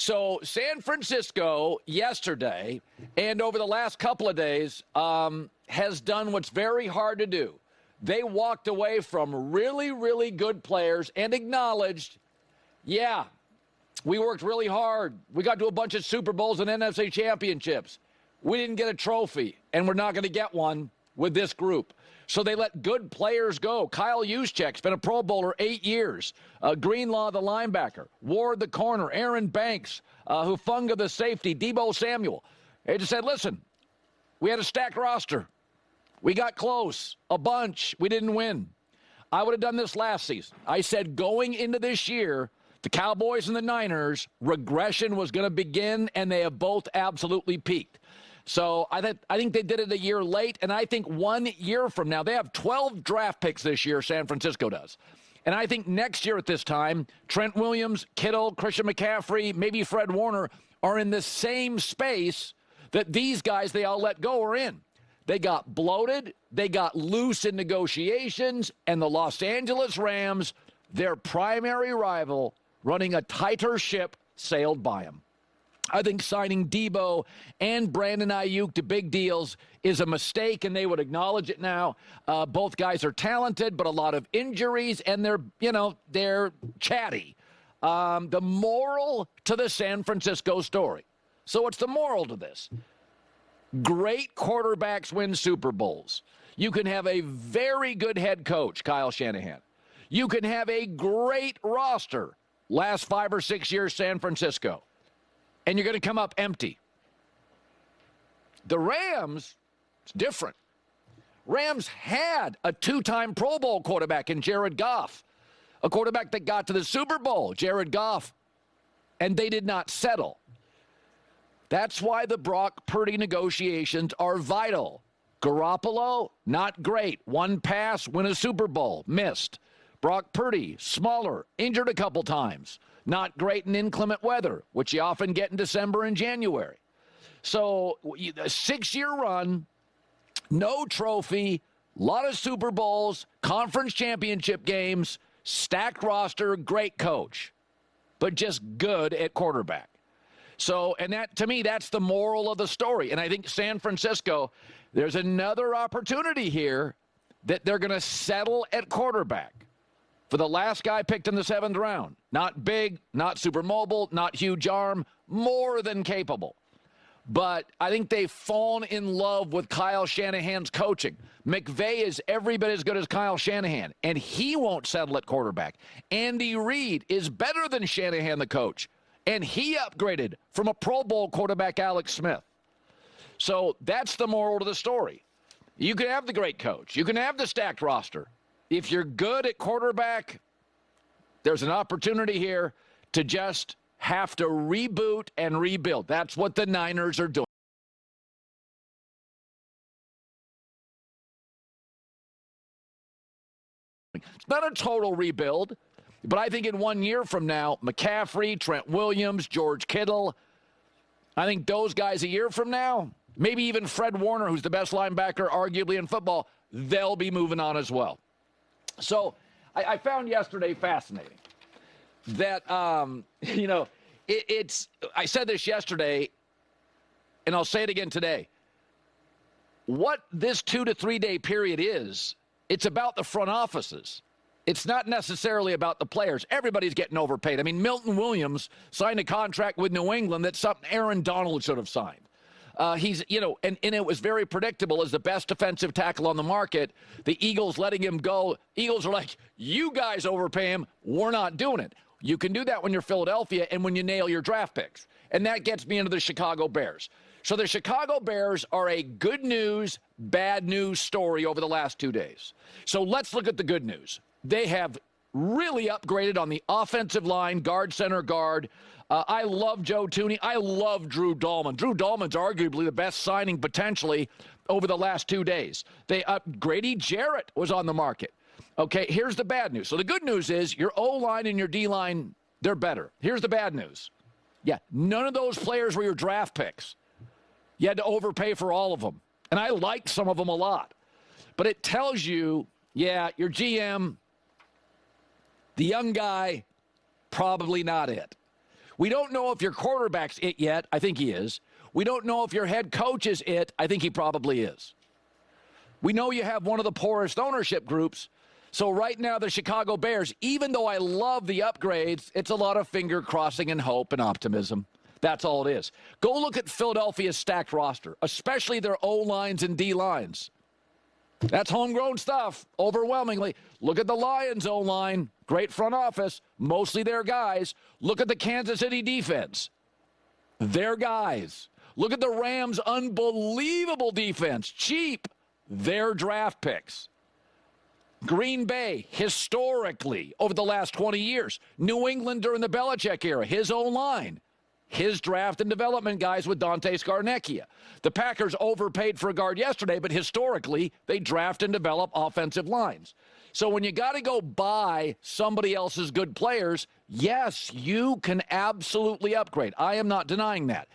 So San Francisco yesterday and over the last couple of days has done what's very hard to do. They walked away from really, really good players and acknowledged, yeah, we worked really hard. We got to a bunch of Super Bowls and NFC championships. We didn't get a trophy, and we're not going to get one with this group. So they let good players go. Kyle Juszczyk's been a Pro Bowler 8 years. Greenlaw, the linebacker. Ward, the corner. Aaron Banks, Hufanga, the safety. Deebo Samuel. They just said, listen, we had a stacked roster. We got close, a bunch. We didn't win. I would have done this last season. I said going into this year, the Cowboys and the Niners, regression was going to begin, and they have both absolutely peaked. So I think they did it a year late, and I think 1 year from now, they have 12 draft picks this year, San Francisco does. And I think next year at this time, Trent Williams, Kittle, Christian McCaffrey, maybe Fred Warner are in the same space that these guys they all let go are in. They got bloated, they got loose in negotiations, and the Los Angeles Rams, their primary rival, running a tighter ship, sailed by them. I think signing Deebo and Brandon Ayuk to big deals is a mistake, and they would acknowledge it now. Both guys are talented, but a lot of injuries, and they're chatty. The moral to the San Francisco story. So what's the moral to this? Great quarterbacks win Super Bowls. You can have a very good head coach, Kyle Shanahan. You can have a great roster. Last 5 or 6 years, San Francisco. And you're going to come up empty. The Rams, it's different. Rams had a 2-time Pro Bowl quarterback in Jared Goff, a quarterback that got to the Super Bowl, Jared Goff, and they did not settle. That's why the Brock Purdy negotiations are vital. Garoppolo, not great. One pass, win a Super Bowl, missed. Brock Purdy, smaller, injured a couple times. Not great in inclement weather, which you often get in December and January. So a 6-year run, no trophy, a lot of Super Bowls, conference championship games, stacked roster, great coach, but just good at quarterback. So, and that, to me, that's the moral of the story. And I think San Francisco, there's another opportunity here that they're going to settle at quarterback. For the last guy picked in the 7th round. Not big, not super mobile, not huge arm, more than capable. But I think they've fallen in love with Kyle Shanahan's coaching. McVay is every bit as good as Kyle Shanahan, and he won't settle at quarterback. Andy Reid is better than Shanahan, the coach, and he upgraded from a Pro Bowl quarterback, Alex Smith. So that's the moral to the story. You can have the great coach. You can have the stacked roster. If you're good at quarterback, there's an opportunity here to just have to reboot and rebuild. That's what the Niners are doing. It's not a total rebuild, but I think in 1 year from now, McCaffrey, Trent Williams, George Kittle, I think those guys a year from now, maybe even Fred Warner, who's the best linebacker arguably in football, they'll be moving on as well. So I found yesterday fascinating that, I said this yesterday, and I'll say it again today. What this 2 to 3 day period is, it's about the front offices. It's not necessarily about the players. Everybody's getting overpaid. I mean, Milton Williams signed a contract with New England that's something Aaron Donald should have signed. And it was very predictable as the best defensive tackle on the market. The Eagles letting him go. Eagles are like, you guys overpay him. We're not doing it. You can do that when you're Philadelphia and when you nail your draft picks. And that gets me into the Chicago Bears. So the Chicago Bears are a good news, bad news story over the last 2 days. So let's look at the good news. They have really upgraded on the offensive line, guard, center, guard. I love Joe Thuney. I love Drew Dahlman. Drew Dahlman's arguably the best signing potentially over the last 2 days. Grady Jarrett was on the market. Okay, here's the bad news. So the good news is your O-line and your D-line, they're better. Here's the bad news. Yeah, none of those players were your draft picks. You had to overpay for all of them. And I liked some of them a lot. But it tells you, yeah, your GM, the young guy, probably not it. We don't know if your quarterback's it yet. I think he is. We don't know if your head coach is it. I think he probably is. We know you have one of the poorest ownership groups. So right now, the Chicago Bears, even though I love the upgrades, it's a lot of finger crossing and hope and optimism. That's all it is. Go look at Philadelphia's stacked roster, especially their O-lines and D-lines. That's homegrown stuff, overwhelmingly. Look at the Lions' O-line, great front office, mostly their guys. Look at the Kansas City defense, their guys. Look at the Rams' unbelievable defense, cheap, their draft picks. Green Bay, historically, over the last 20 years. New England during the Belichick era, his O-line. His draft and development guys with Dante Scarnecchia. The Packers overpaid for a guard yesterday, but historically, they draft and develop offensive lines. So when you got to go buy somebody else's good players, yes, you can absolutely upgrade. I am not denying that.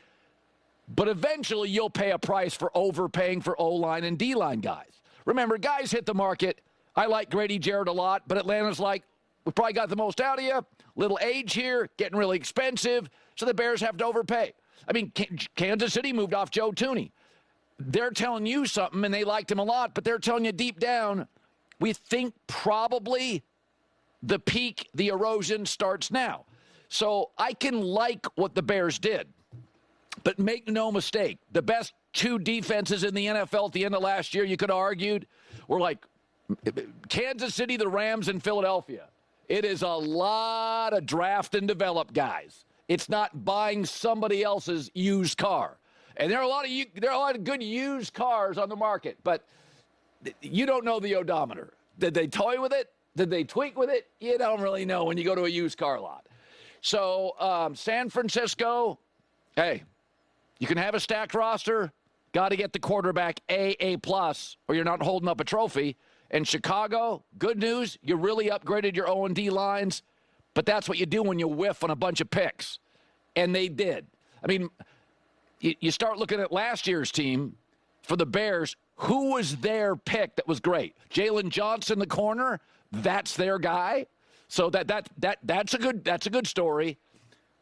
But eventually, you'll pay a price for overpaying for O-line and D-line guys. Remember, guys hit the market. I like Grady Jarrett a lot, but Atlanta's like, we probably got the most out of you. Little age here, getting really expensive. So the Bears have to overpay. I mean, Kansas City moved off Joe Thuney. They're telling you something, and they liked him a lot, but they're telling you deep down, we think probably the peak, the erosion starts now. So I can like what the Bears did, but make no mistake, the best two defenses in the NFL at the end of last year, you could have argued, were like Kansas City, the Rams, and Philadelphia. It is a lot of draft and develop guys. It's not buying somebody else's used car. And there are a lot of good used cars on the market, but you don't know the odometer. Did they toy with it? Did they tweak with it? You don't really know when you go to a used car lot. So San Francisco, hey, you can have a stacked roster. Got to get the quarterback A+, or you're not holding up a trophy. And Chicago, good news, you really upgraded your O&D lines. But that's what you do when you whiff on a bunch of picks. And they did. I mean, you start looking at last year's team for the Bears. Who was their pick that was great? Jalen Johnson, the corner, that's their guy. So that's a good story.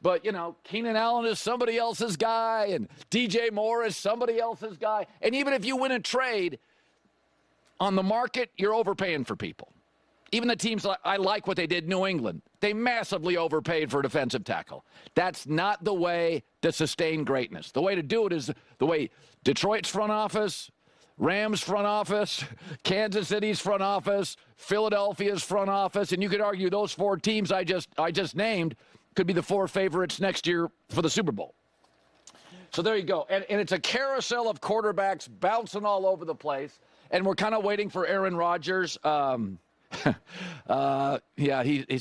But, you know, Keenan Allen is somebody else's guy, and DJ Moore is somebody else's guy. And even if you win a trade on the market, you're overpaying for people. Even the teams, I like what they did in New England. They massively overpaid for a defensive tackle. That's not the way to sustain greatness. The way to do it is the way Detroit's front office, Rams front office, Kansas City's front office, Philadelphia's front office, and you could argue those four teams I just named could be the four favorites next year for the Super Bowl. So there you go. And it's a carousel of quarterbacks bouncing all over the place, and we're kind of waiting for Aaron Rodgers. Is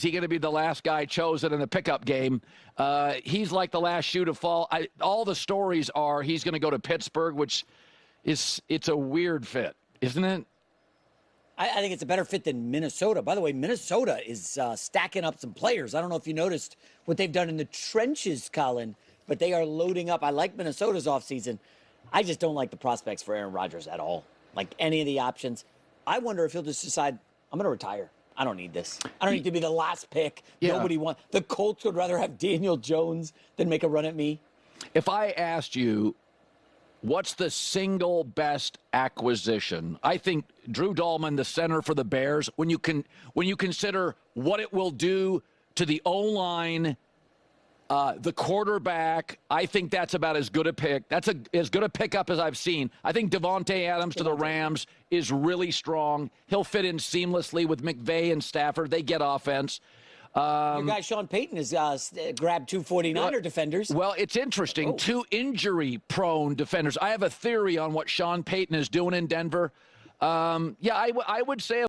he going to be the last guy chosen in the pickup game? He's like the last shoe to fall. All the stories are he's going to go to Pittsburgh, which it's a weird fit, isn't it? I think it's a better fit than Minnesota. By the way, Minnesota is stacking up some players. I don't know if you noticed what they've done in the trenches, Colin, but they are loading up. I like Minnesota's offseason. I just don't like the prospects for Aaron Rodgers at all, like any of the options. I wonder if he'll just decide, I'm going to retire. I don't need this. I don't need to be the last pick. Yeah. Nobody wants. The Colts would rather have Daniel Jones than make a run at me. If I asked you, what's the single best acquisition? I think Drew Dahlman, the center for the Bears, when you consider what it will do to the O-line, the quarterback, I think that's about as good a pick. That's as good a pickup as I've seen. I think Devontae Adams to the Rams is really strong. He'll fit in seamlessly with McVay and Stafford. They get offense. Your guy Sean Payton has grabbed two 49er defenders. Well, it's interesting. Two injury-prone defenders. I have a theory on what Sean Payton is doing in Denver. I would say